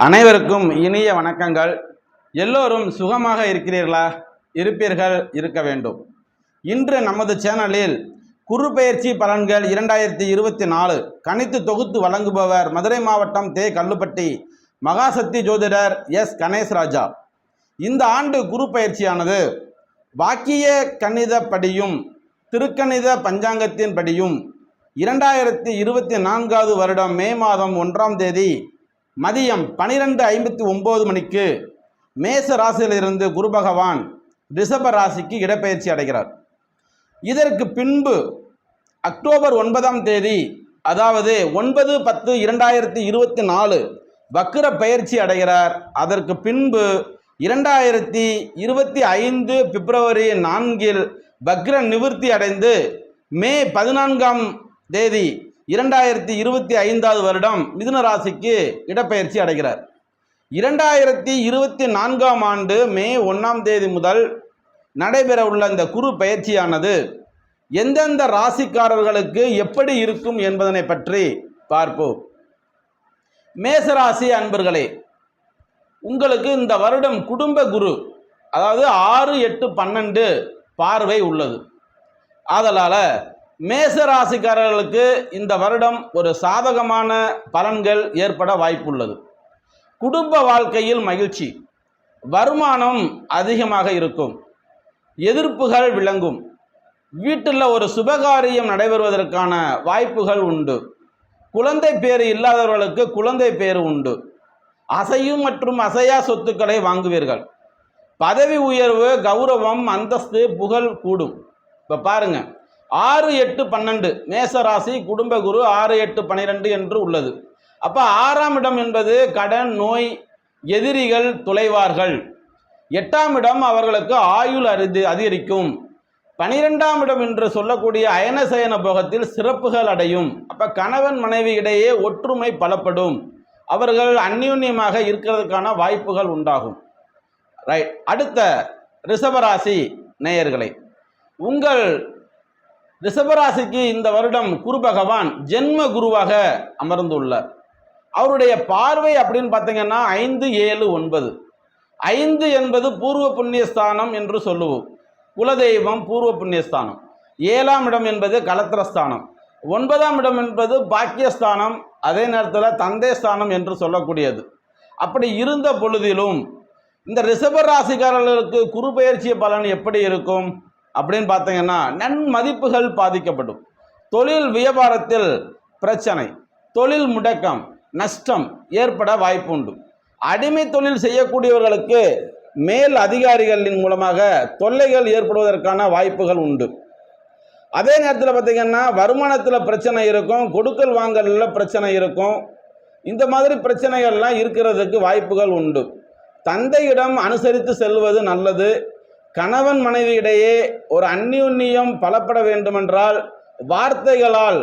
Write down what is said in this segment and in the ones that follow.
அனைவருக்கும் இனிய வணக்கங்கள். எல்லோரும் சுகமாக இருக்கிறீர்களா? இருப்பீர்கள், இருக்க வேண்டும். இன்று நமது சேனலில் குரு பெயர்ச்சி பலன்கள் 2024 கணித்து தொகுத்து வழங்குபவர் மதுரை மாவட்டம் தே கல்லுப்பட்டி மகாசக்தி ஜோதிடர் எஸ் கணேஷ் ராஜா. இந்த ஆண்டு குரு பயிற்சியானது வாக்கிய கணிதப்படியும் திருக்கணித பஞ்சாங்கத்தின் படியும் 2024 வருடம் மே மாதம் 1ஆம் தேதி மதியம் 12:59 மணிக்கு மேச ராசியிலிருந்து குரு பகவான் ரிஷப ராசிக்கு இடப்பெயர்ச்சி அடைகிறார். இதற்கு பின்பு அக்டோபர் 9ஆம் தேதி, அதாவது 9/10/2024 வக்ர பயிற்சி அடைகிறார். அதற்கு பின்பு 2025 பிப்ரவரி 4 வக்ர நிவர்த்தி அடைந்து மே 14ஆம் தேதி 2025 வருடம் மிதுன ராசிக்கு இடப்பெயர்ச்சி அடைகிறார். 2024ஆம் ஆண்டு மே 1ஆம் தேதி முதல் நடைபெற உள்ள இந்த குரு பயிற்சியானது எந்தெந்த ராசிக்காரர்களுக்கு எப்படி இருக்கும் என்பதனை பற்றி பார்ப்போம். மேசராசி அன்பர்களே, உங்களுக்கு இந்த வருடம் குடும்ப குரு, அதாவது 6, 8, 12 பார்வை உள்ளது. ஆதலால் மேச ராசிக்காரர்களுக்கு இந்த வருடம் ஒரு சாதகமான பலன்கள் ஏற்பட வாய்ப்புள்ளது. குடும்ப வாழ்க்கையில் மகிழ்ச்சி, வருமானம் அதிகமாக இருக்கும், எதிர்ப்புகள் விளங்கும், வீட்டில் ஒரு சுபகாரியம் நடைபெறுவதற்கான வாய்ப்புகள் உண்டு. குழந்தை பேறு இல்லாதவர்களுக்கு குழந்தை பேறு உண்டு. அசையும் மற்றும் அசையா சொத்துக்களை வாங்குவீர்கள். பதவி உயர்வு, கௌரவம், அந்தஸ்து, புகழ் கூடும். இப்போ பாருங்க, 6, 8, 12 மேசராசி குடும்ப குரு 6, 8, 12 என்று உள்ளது. அப்போ 6ஆம் இடம் என்பது கடன், நோய், எதிரிகள் தொலைவார்கள். 8ஆம் இடம் அவர்களுக்கு ஆயுள் அதிகரிக்கும். 12ஆம் இடம் என்று சொல்லக்கூடிய அயனசயன போகத்தில் சிறப்புகள் அடையும். அப்போ கணவன் மனைவி இடையே ஒற்றுமை பலப்படும். அவர்கள் அந்யோன்யமாக இருக்கிறதுக்கான வாய்ப்புகள் உண்டாகும். ரைட். அடுத்த ரிஷபராசி நேயர்களை, உங்கள் ரிஷபராசிக்கு இந்த வருடம் குரு பகவான் ஜென்ம குருவாக அமர்ந்துள்ளார். அவருடைய பார்வை அப்படின்னு பார்த்தீங்கன்னா 5, 7, 9. 5 என்பது பூர்வ புண்ணியஸ்தானம் என்று சொல்லுவோம். குலதெய்வம் பூர்வ புண்ணியஸ்தானம். 7ஆம் இடம் என்பது கலத்திரஸ்தானம். 9ஆம் இடம் என்பது பாக்கியஸ்தானம், அதே நேரத்தில் தந்தை ஸ்தானம் என்று சொல்லக்கூடியது. அப்படி இருந்த பொழுதிலும் இந்த ரிஷப ராசிக்காரர்களுக்கு குரு பெயர்ச்சி பலன் எப்படி இருக்கும் அப்படின்னு பார்த்தீங்கன்னா, நன்மதிப்புகள் பாதிக்கப்படும். தொழில் வியாபாரத்தில் பிரச்சனை, தொழில் முடக்கம், நஷ்டம் ஏற்பட வாய்ப்பு உண்டு. அடிமை தொழில் செய்யக்கூடியவர்களுக்கு மேல் அதிகாரிகளின் மூலமாக தொல்லைகள் ஏற்படுவதற்கான வாய்ப்புகள் உண்டு. அதே நேரத்தில் பார்த்தீங்கன்னா, வருமானத்தில் பிரச்சனை இருக்கும், கொடுக்கல் வாங்கலில் பிரச்சனை இருக்கும். இந்த மாதிரி பிரச்சனைகள்லாம் இருக்கிறதுக்கு வாய்ப்புகள் உண்டு. தந்தையிடம் அனுசரித்து செல்வது நல்லது. கணவன் மனைவி இடையே ஒரு அந்யோன்யம் பலப்பட வேண்டுமென்றால் வார்த்தைகளால்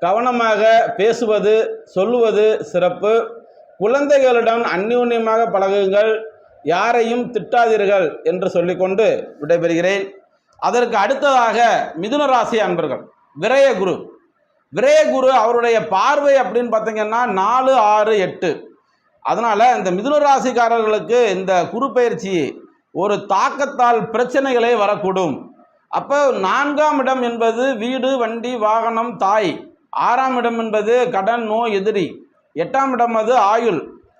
கவனமாக பேசுவது, சொல்லுவது சிறப்பு. குழந்தைகளுடன் அந்யோன்யமாக பழகுங்கள், யாரையும் திட்டாதீர்கள் என்று சொல்லிக்கொண்டு விடைபெறுகிறேன். அதற்கு அடுத்ததாக மிதுன ராசி அன்பர்கள், விரயகுரு. விரயகுரு அவருடைய பார்வை அப்படின்னு பார்த்தீங்கன்னா 4, 6, 8. அதனால் இந்த மிதுன ராசிக்காரர்களுக்கு இந்த குரு பயிற்சி ஒரு தாக்கத்தால் பிரச்சனைகளே வரக்கூடும். அப்போ 4ஆம் இடம் என்பது வீடு, வண்டி, வாகனம், தாய். 6ஆம் இடம் என்பது கடன், நோய், எதிரி. 8ஆம் இடம் அது ஆயுள்.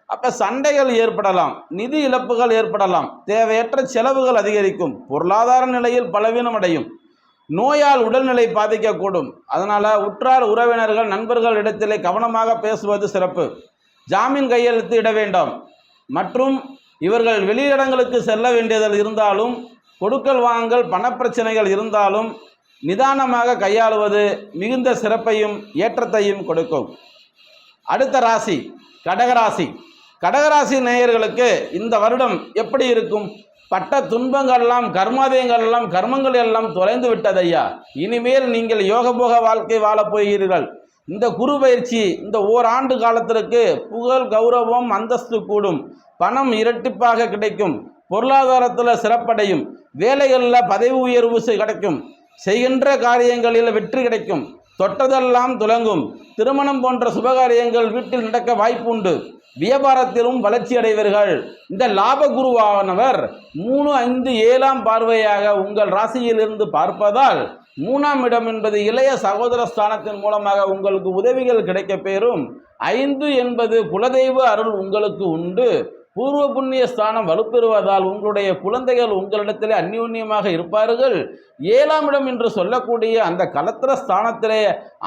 அப்போ சண்டைகள் ஏற்படலாம், நிதி இழப்புகள் ஏற்படலாம், தேவையற்ற செலவுகள் அதிகரிக்கும், பொருளாதார நிலையில் பலவீனம் அடையும், நோயால் உடல்நிலை பாதிக்கக்கூடும். அதனால் உற்றார் உறவினர்கள் நண்பர்கள் இடத்திலே கவனமாக பேசுவது சிறப்பு. ஜாமீன் கையெழுத்து இட வேண்டாம். மற்றும் இவர்கள் வெளியிடங்களுக்கு செல்ல வேண்டியதில் இருந்தாலும், கொடுக்கல் வாங்கல் பணப்பிரச்சனைகள் இருந்தாலும் நிதானமாக கையாளுவது மிகுந்த சிறப்பையும் ஏற்றத்தையும் கொடுக்கும். அடுத்த ராசி கடகராசி. கடகராசி நேயர்களுக்கு இந்த வருடம் எப்படி இருக்கும்? பட்ட துன்பங்கள்லாம், கர்மாதயங்கள்லாம், கர்மங்கள் எல்லாம் தொலைந்து விட்டதையா. இனிமேல் நீங்கள் யோகபோக வாழ்க்கை வாழப் போகிறீர்கள். இந்த குரு பயிற்சி இந்த ஓராண்டு காலத்திற்கு புகழ், கௌரவம், அந்தஸ்து கூடும், பணம் இரட்டிப்பாக கிடைக்கும், பொருளாதாரத்தில் சிறப்படையும், வேலைகளில் பதவி உயர்வு கிடைக்கும், செய்கின்ற காரியங்களில் வெற்றி கிடைக்கும், தொட்டதெல்லாம் துலங்கும், திருமணம் போன்ற சுபகாரியங்கள் வீட்டில் நடக்க வாய்ப்பு உண்டு. வியாபாரத்திலும் வளர்ச்சி அடைவீர்கள். இந்த லாப குருவானவர் 3, 5, 7ஆம் பார்வையாக உங்கள் ராசியிலிருந்து பார்ப்பதால் 3ஆம் இடம் என்பது இளைய சகோதர ஸ்தானத்தின் மூலமாக உங்களுக்கு உதவிகள் கிடைக்க பெறும். 5 என்பது குலதெய்வ அருள் உங்களுக்கு உண்டு. பூர்வ புண்ணிய ஸ்தானம் வலுப்பெறுவதால் உங்களுடைய குழந்தைகள் உங்களிடத்திலே அந்யோன்யமாக இருப்பார்கள். 7ஆம் இடம் என்று சொல்லக்கூடிய அந்த கலத்திர ஸ்தானத்திலே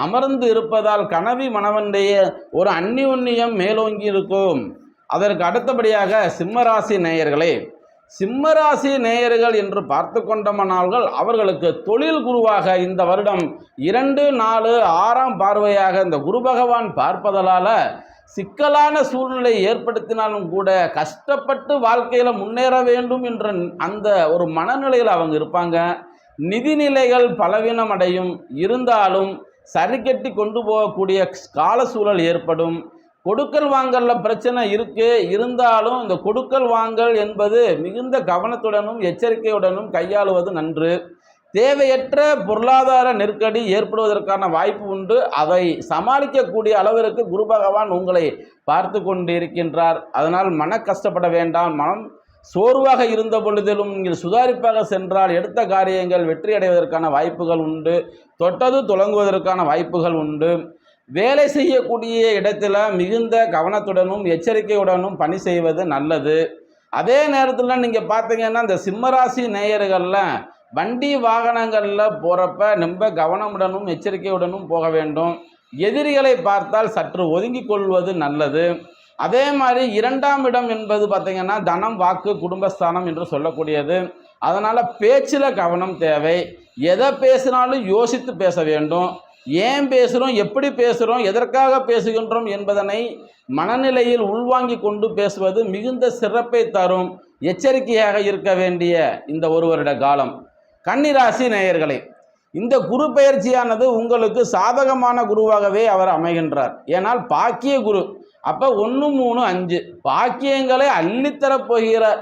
அமர்ந்து இருப்பதால் கனவி மனவனுடைய ஒரு அந்யோன்யம் மேலோங்கி இருக்கும். அதற்கு அடுத்தபடியாக சிம்மராசி நேயர்களே, சிம்மராசி நேயர்கள் என்று பார்த்து கொண்டோமானால் அவர்களுக்கு தொழில் குருவாக இந்த வருடம் 2, 4, 6ஆம் பார்வையாக இந்த குரு பகவான் பார்ப்பதனால சிக்கலான சூழ்நிலை ஏற்படுத்தினாலும் கூட கஷ்டப்பட்டு வாழ்க்கையில் முன்னேற வேண்டும் என்ற அந்த ஒரு மனநிலையில் அவங்க இருப்பாங்க. நிதிநிலைகள் பலவீனம் அடையும். இருந்தாலும் சரிக்கட்டி கொண்டு போகக்கூடிய கால சூழல் ஏற்படும். கொடுக்கல் வாங்கல்ல பிரச்சனை இருந்தாலும் இந்த கொடுக்கல் வாங்கல் என்பது மிகுந்த கவனத்துடனும் எச்சரிக்கையுடனும் கையாளுவது நன்று. தேவையற்ற பொருளாதார நெருக்கடி ஏற்படுவதற்கான வாய்ப்பு உண்டு. அதை சமாளிக்கக்கூடிய அளவிற்கு குரு பகவான் உங்களை பார்த்து கொண்டிருக்கின்றார். அதனால் மன கஷ்டப்பட வேண்டாம். மனம் சோர்வாக இருந்த பொழுதிலும் நீங்கள் சுதாரிப்பாக சென்றால் எடுத்த காரியங்கள் வெற்றி அடைவதற்கான வாய்ப்புகள் உண்டு. தொட்டது தொடங்குவதற்கான வாய்ப்புகள் உண்டு. வேலை செய்யக்கூடிய இடத்துல மிகுந்த கவனத்துடனும் எச்சரிக்கையுடனும் பணி செய்வது நல்லது. அதே நேரத்தில் நீங்கள் பார்த்தீங்கன்னா இந்த சிம்மராசி நேயர்களில் வண்டி வாகனங்களில் போகிறப்ப ரொம்ப கவனமுடனும் எச்சரிக்கையுடனும் போக வேண்டும். எதிரிகளை பார்த்தால் சற்று ஒதுங்கி கொள்வது நல்லது. அதே மாதிரி 2ஆம் இடம் என்பது பார்த்திங்கன்னா தனம், வாக்கு, குடும்பஸ்தானம் என்று சொல்லக்கூடியது. அதனால் பேச்சில் கவனம் தேவை. எதை பேசினாலும் யோசித்து பேச வேண்டும். ஏன் பேசுகிறோம், எப்படி பேசுகிறோம், எதற்காக பேசுகின்றோம் என்பதனை மனநிலையில் உள்வாங்கி கொண்டு பேசுவது மிகுந்த சிறப்பை தரும். எச்சரிக்கையாக இருக்க வேண்டிய இந்த 1 வருட காலம். கன்னிராசி நேயர்களே, இந்த குரு பெயர்ச்சியானது உங்களுக்கு சாதகமான குருவாகவே அவர் அமைகின்றார். ஏனால் பாக்கிய குரு. அப்போ 1, 3, 5 பாக்கியங்களை அள்ளித்தரப்போகிறார்.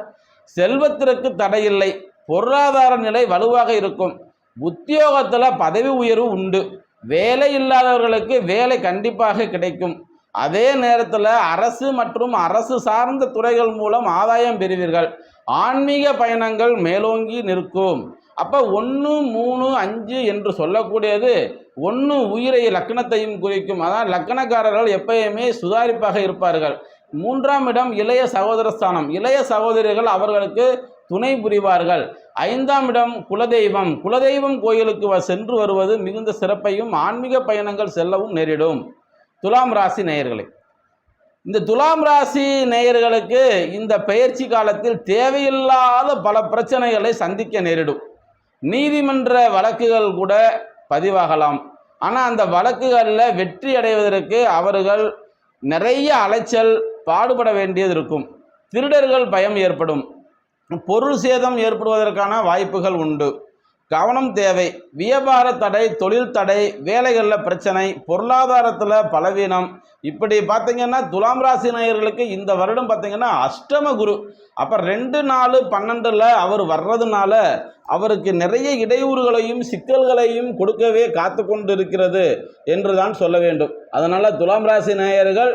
செல்வத்திற்கு தடையில்லை. பொருளாதார நிலை வலுவாக இருக்கும். உத்தியோகத்தில் பதவி உயர்வு உண்டு. வேலை இல்லாதவர்களுக்கு வேலை கண்டிப்பாக கிடைக்கும். அதே நேரத்தில் அரசு மற்றும் அரசு சார்ந்த துறைகள் மூலம் ஆதாயம் பெறுவீர்கள். ஆன்மீக பயணங்கள் மேலோங்கி நிற்கும். அப்போ 1, 3, 5 என்று சொல்லக்கூடியது 1 உயிரை லக்னத்தையும் குறிக்கும். அதான் லக்னக்காரர்கள் எப்பயுமே சுதாரிப்பாக இருப்பார்கள். 3ஆம் இடம் இளைய சகோதரஸ்தானம். இளைய சகோதரிகள் அவர்களுக்கு துணை புரிவார்கள். 5ஆம் இடம் குலதெய்வம். குலதெய்வம் கோயிலுக்கு சென்று வருவது மிகுந்த சிறப்பையும் ஆன்மீக பயணங்கள் செல்லவும் நேரிடும். துலாம் ராசி நேயர்களே, இந்த துலாம் ராசி நேயர்களுக்கு இந்த பெயர்ச்சி காலத்தில் தேவையில்லாத பல பிரச்சனைகளை சந்திக்க நேரிடும். நீதிமன்ற வழக்குகள் கூட பதிவாகலாம். ஆனால் அந்த வழக்குகளில் வெற்றி அடைவதற்கு அவர்கள் நிறைய அலைச்சல் பாடுபட வேண்டியது இருக்கும். திருடர்கள் பயம் ஏற்படும். பொருள் சேதம் ஏற்படுவதற்கான வாய்ப்புகள் உண்டு. கவனம் தேவை. வியாபார தடை, தொழில் தடை, வேலைகளில் பிரச்சனை, பொருளாதாரத்தில் பலவீனம். இப்படி பார்த்தீங்கன்னா துலாம் ராசி நேயர்களுக்கு இந்த வருடம் பார்த்தீங்கன்னா அஷ்டம குரு. அப்போ 2, 4, 12 அவர் வர்றதுனால அவருக்கு நிறைய இடையூறுகளையும் சிக்கல்களையும் கொடுக்கவே காத்து கொண்டு இருக்கிறது என்று தான் சொல்ல வேண்டும். அதனால் துலாம் ராசி நேயர்கள்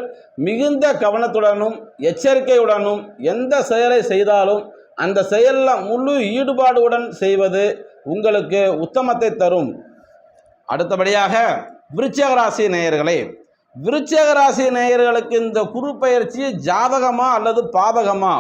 மிகுந்த கவனத்துடனும் எச்சரிக்கையுடனும் எந்த செயலை செய்தாலும் அந்த செயலில் முழு ஈடுபாடுடன் செய்வது உங்களுக்கு உத்தமத்தை தரும். அடுத்தபடியாக விருச்சிக ராசி நேயர்களே, விருச்சிக ராசி நேயர்களுக்கு இந்த குரு பெயர்ச்சி ஜாதகமா அல்லது பாதகமா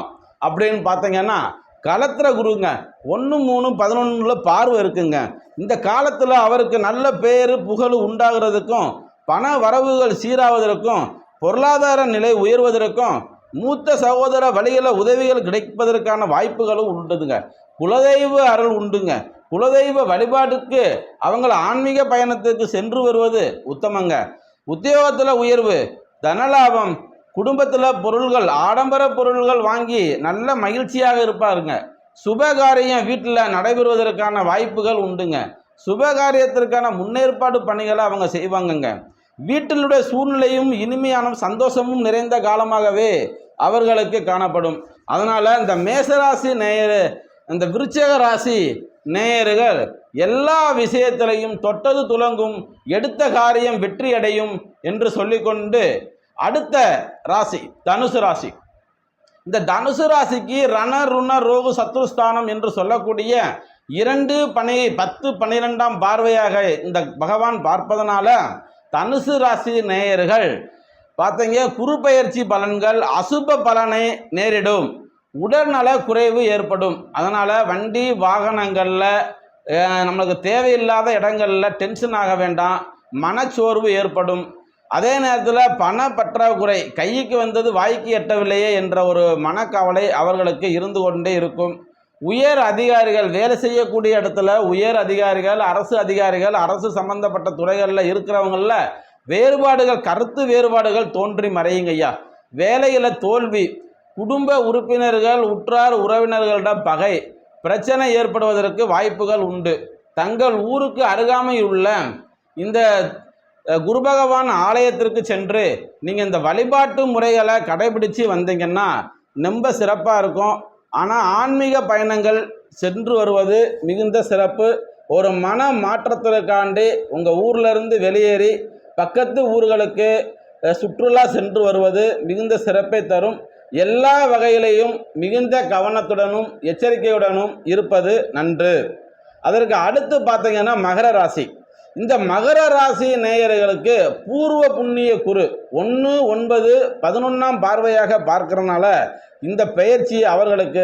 அப்படின்னு பார்த்தீங்கன்னா கலத்திர குருங்க. 1, 3, 11 பார்வை இருக்குங்க. இந்த காலத்தில் அவருக்கு நல்ல பேர் புகழ் உண்டாகிறதுக்கும் பண வரவுகள் சீராவதற்கும் பொருளாதார நிலை உயர்வதற்கும் மூத்த சகோதர வழிகளில் உதவிகள் கிடைப்பதற்கான வாய்ப்புகளும் உண்டுங்க. குலதெய்வ அருள் உண்டுங்க. குலதெய்வ வழிபாட்டுக்கு அவங்கள ஆன்மீக பயணத்துக்கு சென்று வருவது உத்தமங்க. உத்தியோகத்தில் உயர்வு, தனலாபம், குடும்பத்தில் பொருள்கள், ஆடம்பர பொருள்கள் வாங்கி நல்ல மகிழ்ச்சியாக இருப்பாருங்க. சுபகாரியம் வீட்டில் நடைபெறுவதற்கான வாய்ப்புகள் உண்டுங்க. சுபகாரியத்திற்கான முன்னேற்பாடு பணிகளை அவங்க செய்வாங்கங்க. வீட்டினுடைய சூழ்நிலையும் இனிமையான சந்தோஷமும் நிறைந்த காலமாகவே அவர்களுக்கு காணப்படும். அதனால் இந்த மேசராசி நேயர், இந்த விருச்சிக ராசி நேயர்கள் எல்லா விஷயத்திலையும் தொட்டது துலங்கும், எடுத்த காரியம் வெற்றி அடையும் என்று சொல்லிக்கொண்டு அடுத்த ராசி தனுசு ராசி. இந்த தனுசு ராசிக்கு ரண ருண ரோகு சத்ருஸ்தானம் என்று சொல்லக்கூடிய 2 10 12ஆம் பார்வையாக இந்த பகவான் பார்ப்பதனால தனுசு ராசி நேயர்கள் பார்த்தீங்க, குரு பெயர்ச்சி பலன்கள் அசுப பலனை நேரிடும், உடல்நல குறைவு ஏற்படும். அதனால் வண்டி வாகனங்களில் நம்மளுக்கு தேவையில்லாத இடங்களில் டென்ஷன் ஆக வேண்டாம், மனச்சோர்வு ஏற்படும். அதே நேரத்தில் பண பற்றாக்குறை, கைக்கு வந்தது வாய்க்கு எட்டவில்லையே என்ற ஒரு மனக்கவலை அவர்களுக்கு இருந்து கொண்டே இருக்கும். உயர் அதிகாரிகள் வேலை செய்யக்கூடிய இடத்துல உயர் அதிகாரிகள், அரசு அதிகாரிகள், அரசு சம்பந்தப்பட்ட துறைகளில் இருக்கிறவங்களில் வேறுபாடுகள், கருத்து வேறுபாடுகள் தோன்றி மறையுங்க ஐயா. வேலையில் தோல்வி, குடும்ப உறுப்பினர்கள் உற்றார் உறவினர்களிடம் பகை, பிரச்சனை ஏற்படுவதற்கு வாய்ப்புகள் உண்டு. தங்கள் ஊருக்கு அருகாமையில் உள்ள இந்த குரு பகவான் ஆலயத்திற்கு சென்று நீங்கள் இந்த வழிபாட்டு முறைகளை கடைபிடிச்சு வந்தீங்கன்னா ரொம்ப சிறப்பாக இருக்கும். ஆனால் ஆன்மீக பயணங்கள் சென்று வருவது மிகுந்த சிறப்பு. ஒரு மன மாற்றத்திற்காண்டி உங்கள் ஊர்லேருந்து வெளியேறி பக்கத்து ஊர்களுக்கு சுற்றுலா சென்று வருவது மிகுந்த சிறப்பை தரும். எல்லா வகையிலையும் மிகுந்த கவனத்துடனும் எச்சரிக்கையுடனும் இருப்பது நன்று. அதற்கு அடுத்து பார்த்தீங்கன்னா மகர ராசி. இந்த மகர ராசி நேயர்களுக்கு பூர்வ புண்ணிய குரு 1 9 11ஆம் பார்வையாக பார்க்கறனால இந்த பெயர்ச்சி அவர்களுக்கு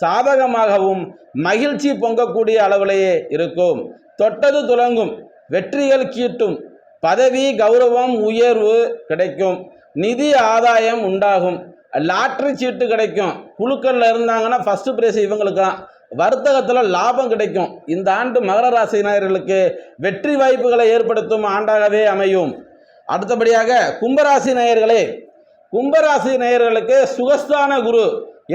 சாதகமாகவும் மகிழ்ச்சி பொங்கக்கூடிய அளவிலேயே இருக்கும். தொட்டது துலங்கும், வெற்றிகள் கீட்டும், பதவி கௌரவம் உயர்வு கிடைக்கும், நிதி ஆதாயம் உண்டாகும், லாட்ரி சீட்டு கிடைக்கும். குழுக்களில் இருந்தாங்கன்னா ஃபஸ்ட்டு பிரைஸ் இவங்களுக்கு தான். வர்த்தகத்தில் லாபம் கிடைக்கும். இந்த ஆண்டு மகர ராசினியர்களுக்கு வெற்றி வாய்ப்புகளை ஏற்படுத்தும் ஆண்டாகவே அமையும். அடுத்தபடியாக கும்பராசி நேயர்களே, கும்பராசி நேயர்களுக்கு சுகஸ்தான குரு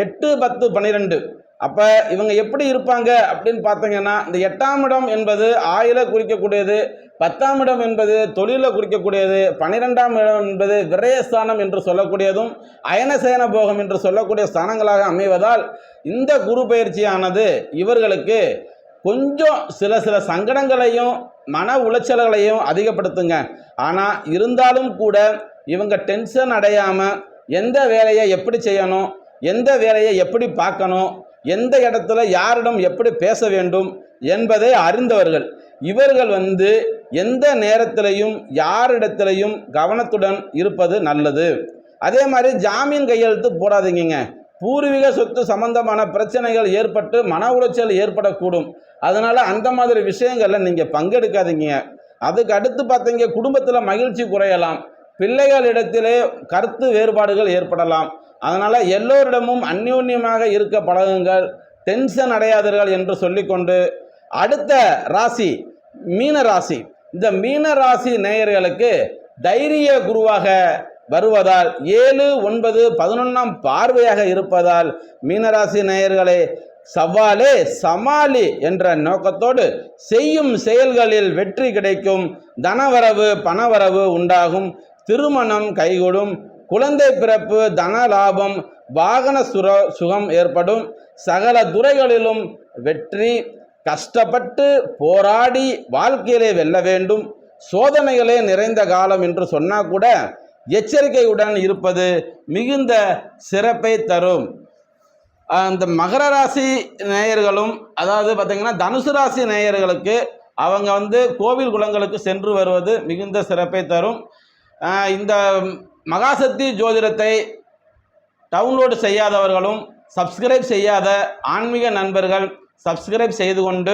8 10 12. அப்போ இவங்க எப்படி இருப்பாங்க அப்படின்னு பார்த்தீங்கன்னா, இந்த 8ஆம் இடம் என்பது ஆயுளை குறிக்கக்கூடியது, 10ஆம் இடம் என்பது தொழிலை குறிக்கக்கூடியது, 12ஆம் இடம் என்பது விரயஸ்தானம் என்று சொல்லக்கூடியதும் அயனசேன போகம் என்று சொல்லக்கூடிய ஸ்தானங்களாக அமைவதால் இந்த குரு பயிற்சியானது இவர்களுக்கு கொஞ்சம் சில சங்கடங்களையும் மன உளைச்சல்களையும் அதிகப்படுத்துங்க. ஆனால் இருந்தாலும் கூட இவங்க டென்ஷன் அடையாமல் எந்த வேலையை எப்படி செய்யணும், எந்த வேலையை எப்படி பார்க்கணும், எந்த இடத்துல யாரிடம் எப்படி பேச வேண்டும் என்பதை அறிந்தவர்கள். இவர்கள் எந்த நேரத்திலையும் யாரிடத்திலையும் கவனத்துடன் இருப்பது நல்லது. அதே மாதிரி ஜாமீன் கையெழுத்து போடாதீங்க. பூர்வீக சொத்து சம்பந்தமான பிரச்சனைகள் ஏற்பட்டு மன உளைச்சல் ஏற்படக்கூடும். அதனால் அந்த மாதிரி விஷயங்களில் நீங்கள் பங்கெடுக்காதீங்க. அதுக்கு அடுத்து பார்த்தீங்க, குடும்பத்தில் மகிழ்ச்சி குறையலாம், பிள்ளைகளிடத்திலே கருத்து வேறுபாடுகள் ஏற்படலாம். அதனால் எல்லோரிடமும் அந்யோன்யமாக இருக்க பழகுங்கள், டென்ஷன் அடையாதீர்கள் என்று சொல்லிக்கொண்டு அடுத்த ராசி மீன ராசி. இந்த மீன ராசி நேயர்களுக்கு தைரிய குருவாக வருவதால் 7 9 11ஆம் பார்வையாக இருப்பதால் மீனராசி நேயர்களே, சவாலே சமாளி என்ற நோக்கத்தோடு செய்யும் செயல்களில் வெற்றி கிடைக்கும், தனவரவு பணவரவு உண்டாகும், திருமணம் கைகூடும், குழந்தை பிறப்பு, தன லாபம், வாகன சுகம் ஏற்படும், சகல துறைகளிலும் வெற்றி. கஷ்டப்பட்டு போராடி வாழ்க்கையிலே வெல்ல வேண்டும். சோதனைகளே நிறைந்த காலம் என்று சொன்னால் கூட எச்சரிக்கையுடன் இருப்பது மிகுந்த சிறப்பை தரும். அந்த மகர ராசி நேயர்களும், அதாவது பார்த்திங்கன்னா தனுசு ராசி நேயர்களுக்கு அவங்க கோவில் குளங்களுக்கு சென்று வருவது மிகுந்த சிறப்பை தரும். இந்த மகாசக்தி ஜோதிடத்தை டவுன்லோடு செய்யாதவர்களும் சப்ஸ்கிரைப் செய்யாத ஆன்மீக நண்பர்கள் சப்ஸ்கிரைப் செய்து கொண்டு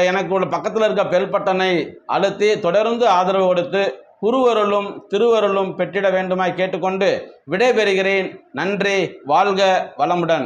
எனக்கு பக்கத்தில் இருக்க பெல் பட்டனை அழுத்தி தொடர்ந்து ஆதரவு கொடுத்து குருவருளும் திருவருளும் பெற்றிட வேண்டுமாய் கேட்டுக்கொண்டு விடைபெறுகிறேன். நன்றி. வாழ்க வளமுடன்.